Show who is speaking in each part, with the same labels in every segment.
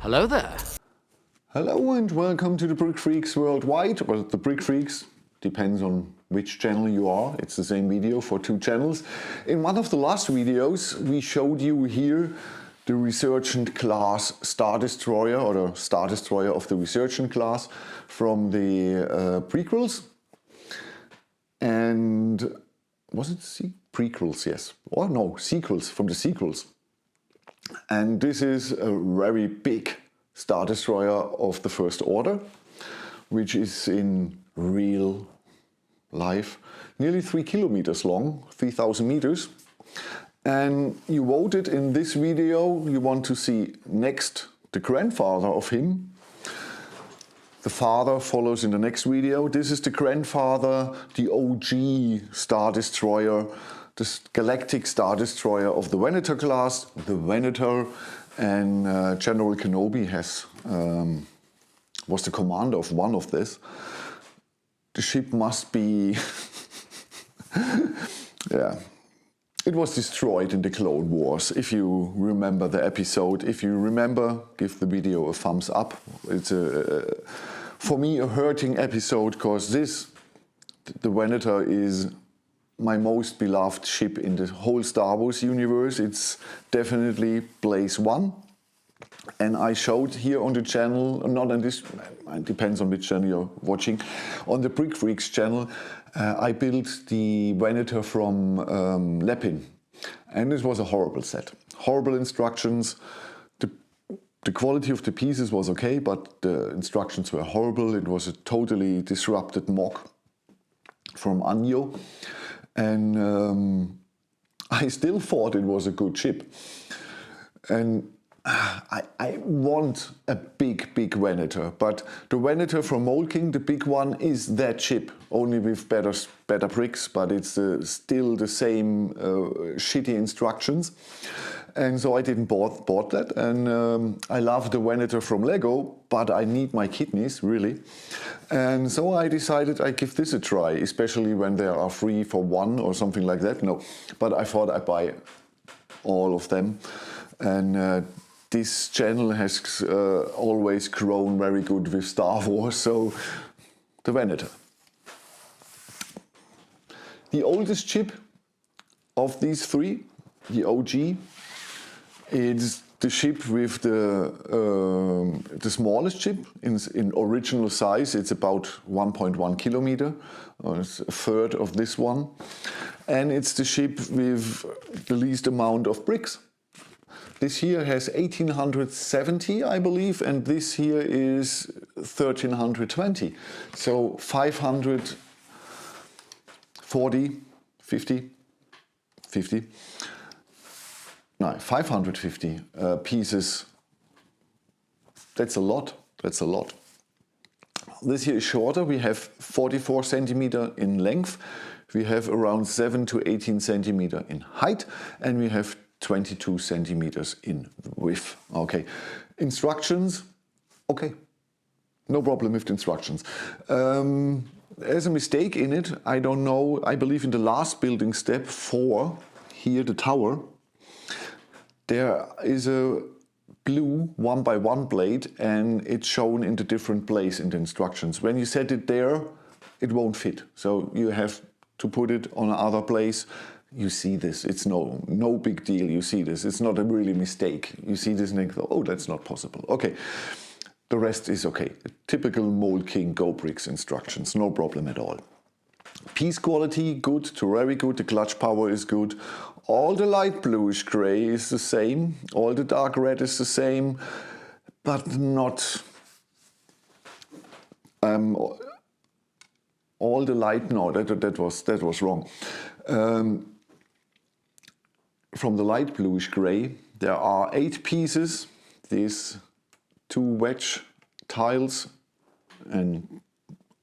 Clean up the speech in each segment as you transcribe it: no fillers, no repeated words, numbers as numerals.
Speaker 1: Hello there.
Speaker 2: Hello and welcome to the Brick Freaks worldwide. Well, the Brick Freaks depends on which channel you are. It's the same video for two channels. In one of the last videos we showed you here the Resurgent class Star Destroyer, or the Star Destroyer of the Resurgent class from the prequels. And was it prequels? Yes. Or no, sequels, from the sequels. And this is a very big Star Destroyer of the First Order, which is in real life nearly 3 kilometers long, 3,000 meters. And you voted in this video, you want to see next the grandfather of him. The father follows in the next video. This is the grandfather, the OG Star Destroyer, the Galactic Star Destroyer of the Venator class, the Venator. And General Kenobi was the commander of one of this. The ship must be, yeah, it was destroyed in the Clone Wars. If you remember the episode, if you remember, give the video a thumbs up. It's for me a hurting episode, because the Venator is my most beloved ship in the whole Star Wars universe. It's definitely place one. And I showed here on the channel, not on this, it depends on which channel you're watching, on the Brick Freaks channel, I built the Venator from Lepin. And this was a horrible set. Horrible instructions. The quality of the pieces was okay, but the instructions were horrible. It was a totally disrupted mock from Anjo. And I still thought it was a good ship. And I want a big Venator, but the Venator from Mould, the big one, is that ship, only with better bricks, but it's still the same shitty instructions. And so I didn't bought that. And I love the Venator from Lego, but I need my kidneys, really. And so I decided I give this a try, especially when they are 3 for 1 or something like that. No, but I thought I'd buy all of them. And this channel has always grown very good with Star Wars, so the Venator. The oldest ship of these three, the OG, is the ship with the smallest ship in original size. It's about 1.1 kilometer, or it's a third of this one. And it's the ship with the least amount of bricks. This here has 1870, I believe, and this here is 1320. So 540, 50, 50. No, 550 pieces. That's a lot. That's a lot. This here is shorter. We have 44 centimeter in length. We have around 7 to 18 centimeter in height, and we have 22 centimeters in width. Okay. Instructions. Okay. No problem with the instructions. There's a mistake in it. I don't know. I believe in the last building step 4, here the tower, there is a blue 1x1 blade, and it's shown in the different place in the instructions. When you set it there, it won't fit. So you have to put it on another place. You see this. It's no big deal. You see this. It's not a really mistake. You see this and think, oh, that's not possible. Okay. The rest is okay. Typical Mould King Go Bricks instructions. No problem at all. Piece quality, good to very good. The clutch power is good. All the light bluish gray is the same. All the dark red is the same, but not all the light. No, that was wrong. From the light bluish gray, there are 8 pieces. These 2 wedge tiles, and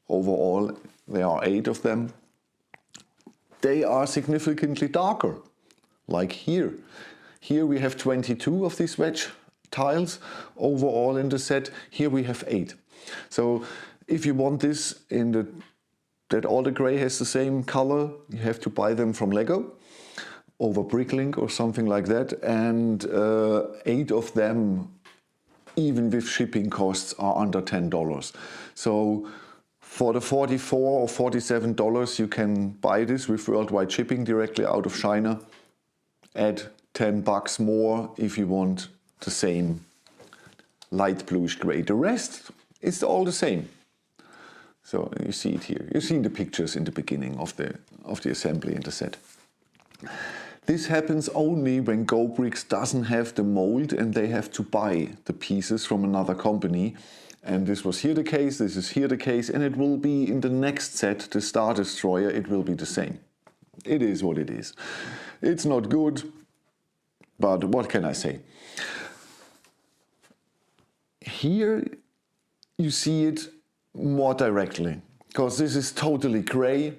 Speaker 2: overall there are 8 of them. They are significantly darker. Like here. Here we have 22 of these wedge tiles overall in the set. Here we have 8. So if you want this that all the gray has the same color, you have to buy them from Lego over Bricklink or something like that. And 8 of them even with shipping costs, are under $10. So for the $44 or $47 you can buy this with worldwide shipping directly out of China. Add $10 more if you want the same light bluish gray. The rest is all the same. So you see it here. You've seen the pictures in the beginning of the assembly and the set. This happens only when GoBricks doesn't have the mold and they have to buy the pieces from another company. And this was here the case, this is here the case, and it will be in the next set, the Star Destroyer, it will be the same. It is what it is. It's not good, but what can I say? Here you see it more directly, because this is totally gray,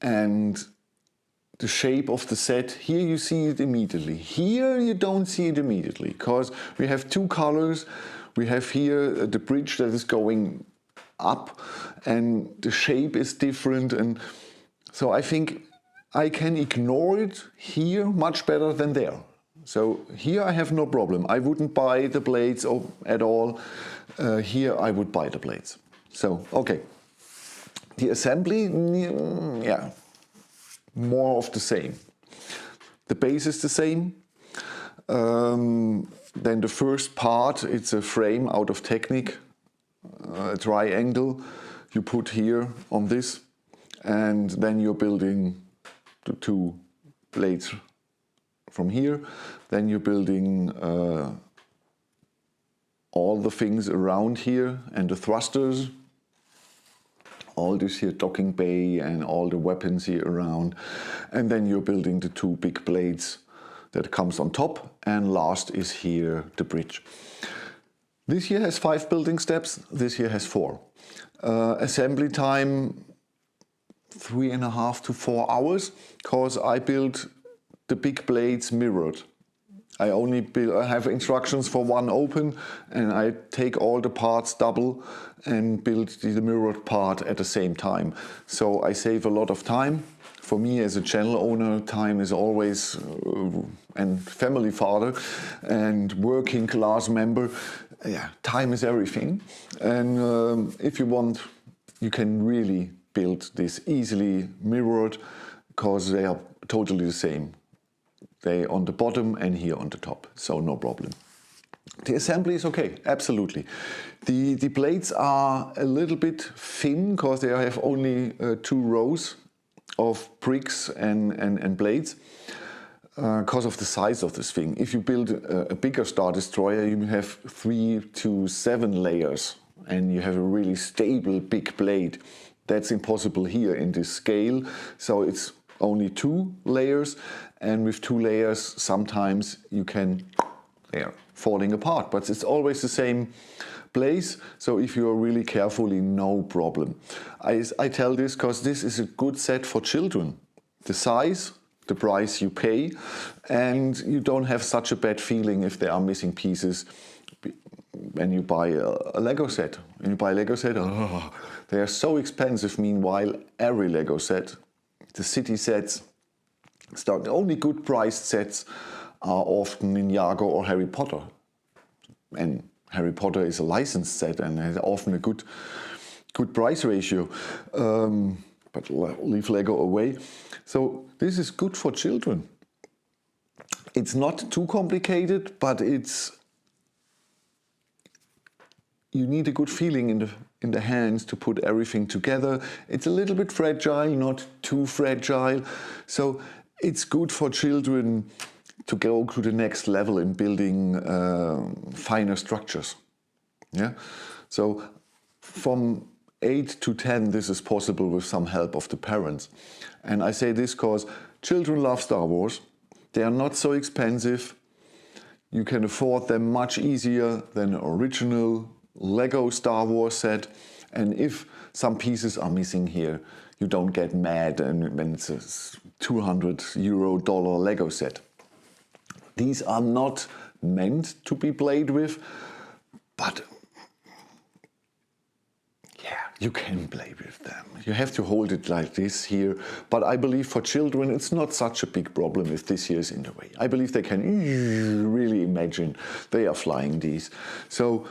Speaker 2: and the shape of the set, here you see it immediately. Here you don't see it immediately, because we have two colors. We have here the bridge that is going up, and the shape is different, and so I think I can ignore it here much better than there. So here I have no problem. I wouldn't buy the blades at all. Here I would buy the blades. So, okay. The assembly, yeah, more of the same. The base is the same. Then the first part, it's a frame out of Technic, a triangle you put here on this, and then you're building the two blades from here. Then you're building all the things around here and the thrusters, all this here docking bay and all the weapons here around, and then you're building the two big blades that comes on top, and last is here the bridge. This here has 5 building steps, this here has 4. Assembly time 3.5 to 4 hours, because I built the big blades mirrored. I only have instructions for one open, and I take all the parts double and build the mirrored part at the same time. So I save a lot of time. For me as a channel owner, time is always, and family father and working class member, yeah, time is everything. And if you want, you can really build this easily mirrored, because they are totally the same. They on the bottom and here on the top, so no problem. The assembly is okay, absolutely. The blades are a little bit thin, because they have only 2 rows of bricks and blades, because of the size of this thing. If you build a bigger Star Destroyer, you have 3 to 7 layers, and you have a really stable big blade. That's impossible here in this scale, so it's only 2 layers, and with 2 layers sometimes you can, they're falling apart, but it's always the same place, so if you are really carefully, no problem. I tell this because this is a good set for children. The size, the price you pay, and you don't have such a bad feeling if there are missing pieces when you buy a Lego set. When you buy a Lego set, oh, they are so expensive. Meanwhile, every Lego set, the city sets, the only good priced sets are often Ninjago or Harry Potter. And Harry Potter is a licensed set and has often a good price ratio. But leave Lego away. So this is good for children. It's not too complicated, but you need a good feeling in the hands to put everything together. It's a little bit fragile, not too fragile. So it's good for children to go to the next level in building finer structures. Yeah. So from 8 to 10, this is possible with some help of the parents. And I say this because children love Star Wars. They are not so expensive. You can afford them much easier than an original Lego Star Wars set. And if some pieces are missing here, you don't get mad when it's a $200 Lego set. These are not meant to be played with, but yeah, you can play with them. You have to hold it like this here. But I believe for children it's not such a big problem if this here is in the way. I believe they can really imagine they are flying these. So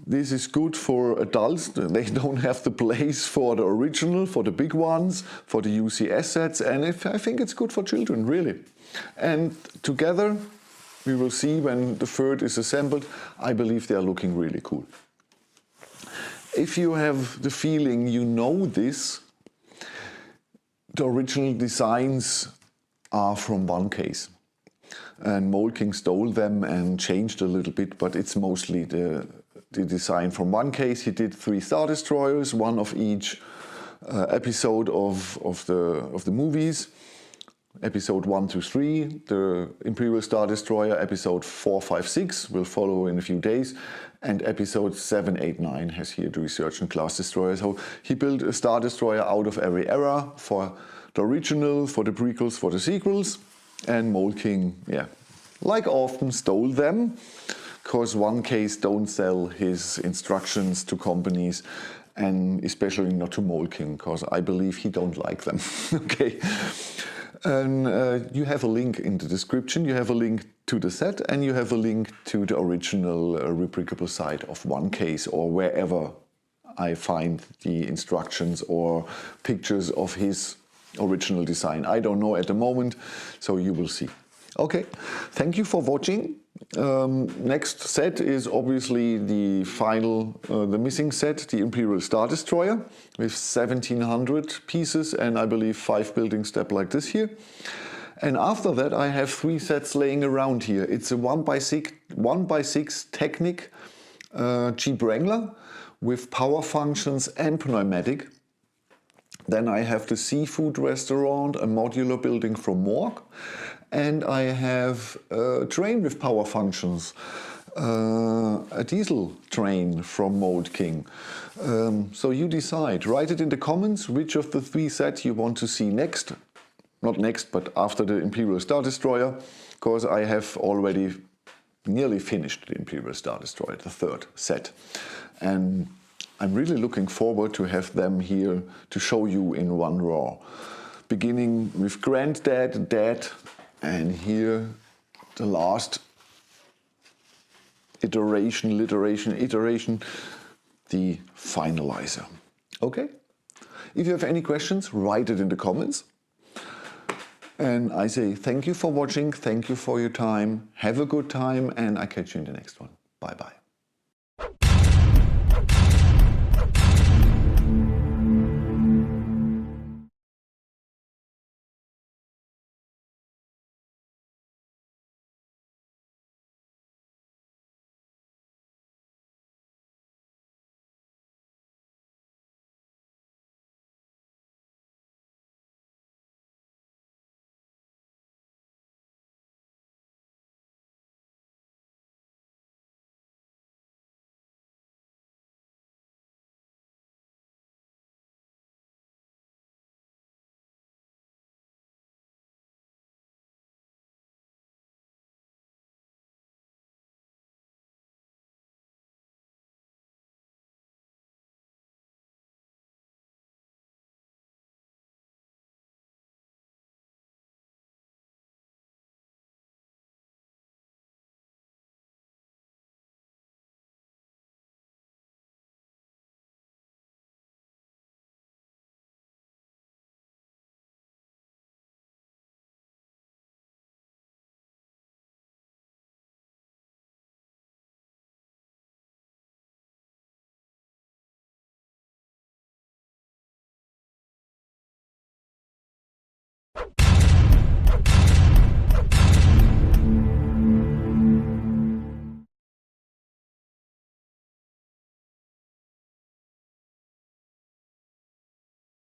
Speaker 2: this is good for adults. They don't have the place for the original, for the big ones, for the UCS sets. And I think it's good for children, really. And together, we will see when the third is assembled. I believe they are looking really cool. If you have the feeling you know this, the original designs are from Onecase. And Mould King stole them and changed a little bit, but it's mostly the design from Onecase. He did 3 Star Destroyers, one of each episode of the movies. Episode 1 to 3, the Imperial Star Destroyer, episode 4, 5, 6 will follow in a few days, and episode 7, 8, 9 has here the Resurgent class destroyer. So he built a Star Destroyer out of every era for the original, for the prequels, for the sequels, and Mould King, yeah, like often stole them, because Onecase don't sell his instructions to companies, and especially not to Mould King, because I believe he don't like them. Okay. And you have a link in the description, you have a link to the set, and you have a link to the original replicable site of Onecase, or wherever I find the instructions or pictures of his original design. I don't know at the moment, so you will see. Okay, thank you for watching. Next set is obviously the final, the missing set, the Imperial Star Destroyer, with 1700 pieces and I believe 5 building steps like this here. And after that I have 3 sets laying around here. It's a 1x6 Technic Jeep Wrangler with power functions and pneumatic. Then I have the seafood restaurant, a modular building from Morg. And I have a train with power functions, a diesel train from Mould King. So you decide. Write it in the comments which of the 3 sets you want to see next. Not next, but after the Imperial Star Destroyer, because I have already nearly finished the Imperial Star Destroyer, the 3rd set. And I'm really looking forward to have them here to show you in one raw. Beginning with Granddad, Dad, and here the last iteration, the finalizer. Okay? If you have any questions, write it in the comments. And I say thank you for watching, thank you for your time, have a good time, and I catch you in the next one. Bye bye.